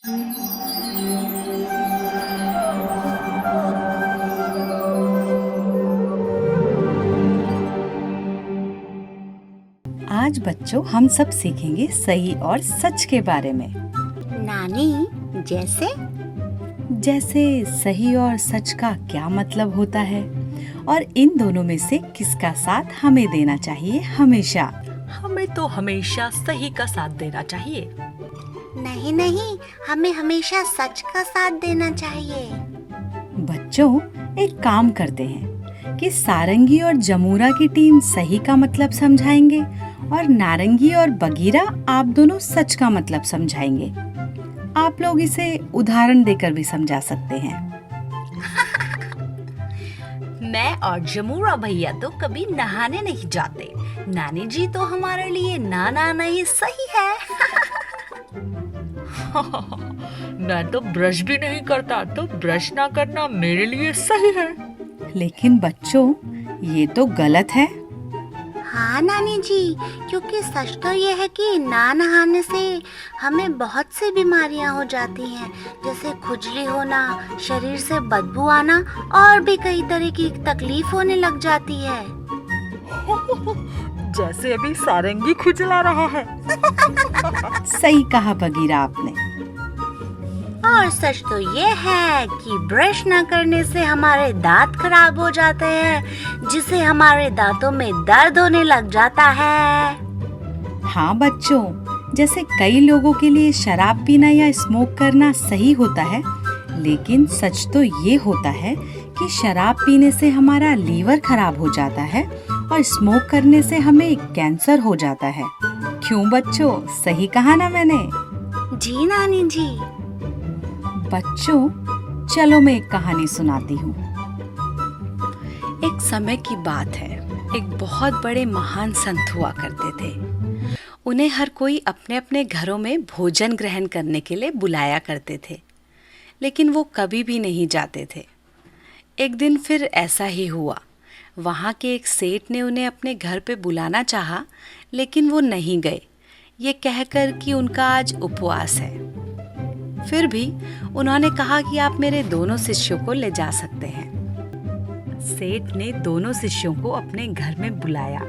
आज बच्चों हम सब सीखेंगे सही और सच के बारे में। नानी, जैसे सही और सच का क्या मतलब होता है और इन दोनों में से किसका साथ हमें देना चाहिए हमेशा। हमें तो हमेशा सही का साथ देना चाहिए। नहीं, हमें हमेशा सच का साथ देना चाहिए। बच्चों, एक काम करते हैं कि सारंगी और जमूरा की टीम सही का मतलब समझाएंगे और नारंगी और बगीरा आप दोनों सच का मतलब समझाएंगे। आप लोग इसे उदाहरण देकर भी समझा सकते हैं। मैं और जमूरा भैया तो कभी नहाने नहीं जाते। नानी जी तो हमारे लिए नहाना नहीं सही है। मैं तो ब्रश भी नहीं करता, तो ब्रश ना करना मेरे लिए सही है। लेकिन बच्चों, ये तो गलत है। हाँ नानी जी, क्योंकि सच तो ये है कि ना नहाने से हमें बहुत सी बीमारियां हो जाती हैं, जैसे खुजली होना, शरीर से बदबू आना और भी कई तरह की तकलीफ होने लग जाती है। जैसे अभी सारंगी खुजला रहा है। सही कहा बगीरा आपने। और सच तो ये है कि ब्रश न करने से हमारे दांत खराब हो जाते हैं, जिससे हमारे दांतों में दर्द होने लग जाता है। हाँ बच्चों, जैसे कई लोगों के लिए शराब पीना या स्मोक करना सही होता है, लेकिन सच तो ये होता है कि शराब पीने से हमारा लीवर खराब हो जाता है और स्मोक करने से हमें कैंसर हो जाता है। क्यों बच्चों, सही कहा ना मैंने? जी नानी जी। बच्चों, चलो मैं एक कहानी सुनाती हूँ। एक समय की बात है, एक बहुत बड़े महान संत हुआ करते थे। उन्हें हर कोई अपने अपने घरों में भोजन ग्रहण करने के लिए बुलाया करते थे, लेकिन वो कभी भी नहीं जाते थे। एक दिन फिर ऐसा ही हुआ। वहाँ के एक सेठ ने उन्हें अपने घर पे बुलाना चाहा, लेकिन वो नहीं गए, ये कहकर कि उनका आज उपवास है। फिर भी उन्होंने कहा कि आप मेरे दोनों शिष्यों को ले जा सकते हैं। सेठ ने दोनों शिष्यों को अपने घर में बुलाया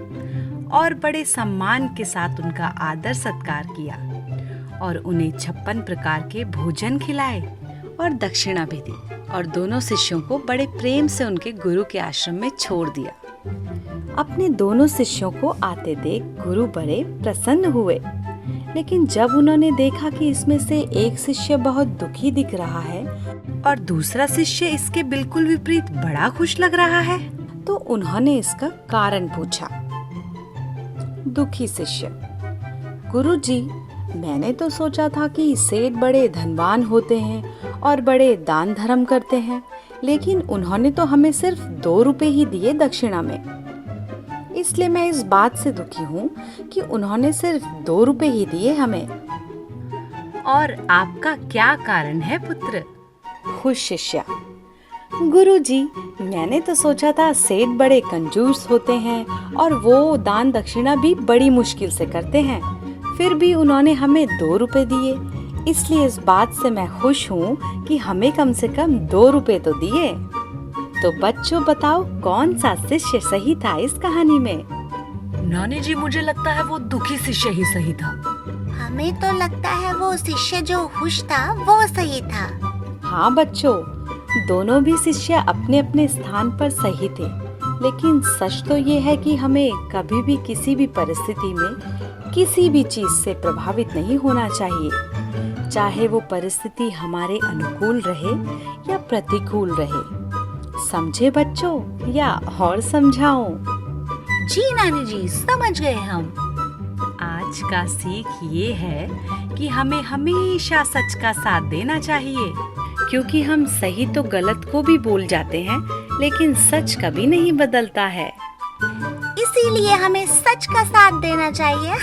और बड़े सम्मान के साथ उनका आदर सत्कार किया और उन्हें 56 प्रकार के भोजन खिलाए और दक्षिणा भी दी और दोनों शिष्यों को बड़े प्रेम से उनके गुरु के आश्रम में छोड़ दिया। अपने दोनों शिष्यों को आते देख गुरु बड़े प्रसन्न हुए, लेकिन जब उन्होंने देखा कि इसमें से एक शिष्य बहुत दुखी दिख रहा है और दूसरा शिष्य इसके बिल्कुल विपरीत बड़ा खुश लग रहा है, तो उन्होंने इसका कारण पूछा। दुखी शिष्य: गुरुजी, मैंने तो सोचा था कि सेठ बड़े धनवान होते हैं और बड़े दान धर्म करते हैं, लेकिन उन्होंने तो हमें सिर्फ 2 रुपए ही दिए दक्षिणा में। इसलिए मैं इस बात से दुखी हूँ कि उन्होंने सिर्फ 2 रुपए ही दिए हमें। और आपका क्या कारण है पुत्र? खुश शिष्य: गुरुजी, मैंने तो सोचा था सेठ बड़े कंजूस होते हैं और वो दान दक्षिणा भी बड़ी मुश्किल से करते हैं, फिर भी उन्होंने हमें 2 रुपए दिए, इसलिए इस बात से मैं खुश हूँ कि हमें कम से कम 2 रुपए तो दिए। तो बच्चों बताओ, कौन सा शिष्य सही था इस कहानी में? नानी जी, मुझे लगता है वो दुखी शिष्य ही सही था। हमें तो लगता है वो शिष्य जो खुश था वो सही था। हाँ बच्चों, दोनों भी शिष्य अपने अपने स्थान पर सही थे, लेकिन सच तो ये है कि हमें कभी भी किसी भी परिस्थिति में किसी भी चीज से प्रभावित नहीं होना चाहिए, चाहे वो परिस्थिति हमारे अनुकूल रहे या प्रतिकूल रहे। समझे बच्चों, या और समझाऊं? जी नानी जी, समझ गए हम। आज का सीख ये है कि हमें हमेशा सच का साथ देना चाहिए, क्योंकि हम सही तो गलत को भी बोल जाते हैं, लेकिन सच कभी नहीं बदलता है। इसीलिए हमें सच का साथ देना चाहिए।